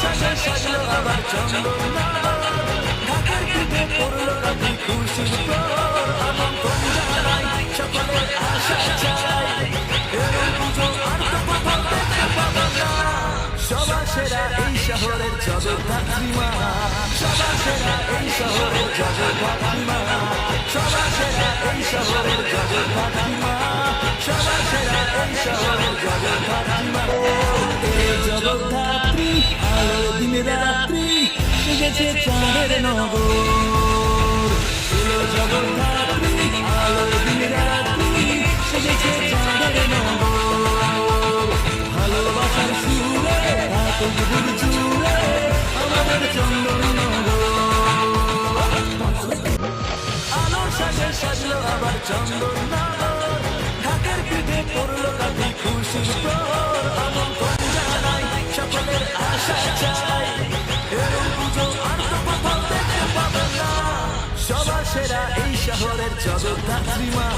সাজে সাজলো আবার চন্দননগর, ঢাকের পিঠে পড়লো রাতি খুশির প্রহর, আমন্ত্রণ জানাই সকলের আশা চাই, এরম পুজো আর তো কোথাও দেখতে পাবো না। সবার সেরা এই শহরের জগদ্ধাত্রী মা, সবার সেরা এই শহরের জগদ্ধাত্রী মা, সবার সেরা এই শহরের জগদ্ধাত্রী মা, সবার সেরা এই শহরের জগদ্ধাত্রী মা। এই জগদ্ধাত্রী আলো দিন রাত্রি সেজেছে চাঁদের নগর, এলো জগদ্ধাত্রী আলো দিন রাত্রি সেজেছে চাঁদের নগর। ভালোবাসার সুরে আতঙ্ক জুড়ে আমাদের চন্দননগর, আলোর সাজে সাজলো আবার চন্দননগর, ঢাকের পিঠে পড়লো রাতি খুশির প্রহর, আমন্ত্রণ জানাই সকলের আশা চাই, এরম পুজো আর তো কোথাও দেখতে পাবো না। সবার সেরা এই শহরের জগদ্ধাত্রী মা,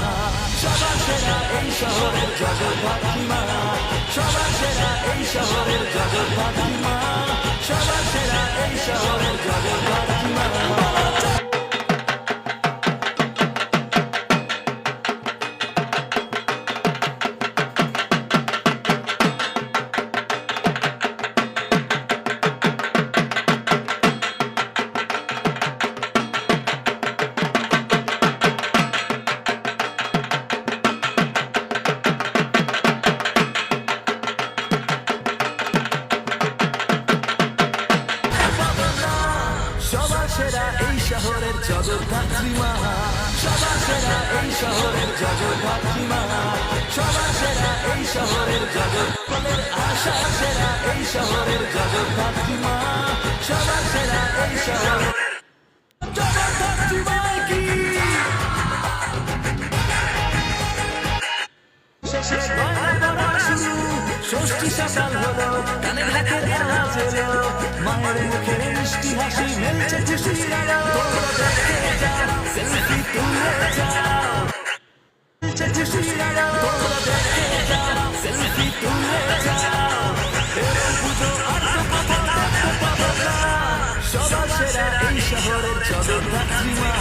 সবার সেরা এই শহরের জগদ্ধাত্রী মা, সবার সেরা এই শহরের জগদ্ধাত্রী মা, সবার সেরা এই শহরের জগদ্ধাত্রী মা। সবার সেরা এই শহরের জগদ্ধাত্রী মা, সবার সেরা এই শহরের জগদ্ধাত্রী মা, সবার সেরা এই শহরের জগৎপলের আশা সেরা এই শহরের জগদ্ধাত্রী মা, সবার সেরা এই শহরের জগদ্ধাত্রী মা কি। শেষে গয়না পরা শুরু, ষষ্ঠী সকাল হলো, কানে ঢাকের আওয়াজ এলো, মায়ের মুখে মিষ্টি হাসি মেলছে খুশির আলো। তোমরা দেখে যাও, সেলফি তুলে যাও, মেলছে খুশির আলো। তোমরা দেখে যাও, সেলফি তুলে যাও, এরম পুজো আর তো কোথাও দেখতে পাবো না। সবার সেরা এই শহরের জগদ্ধাত্রী মা।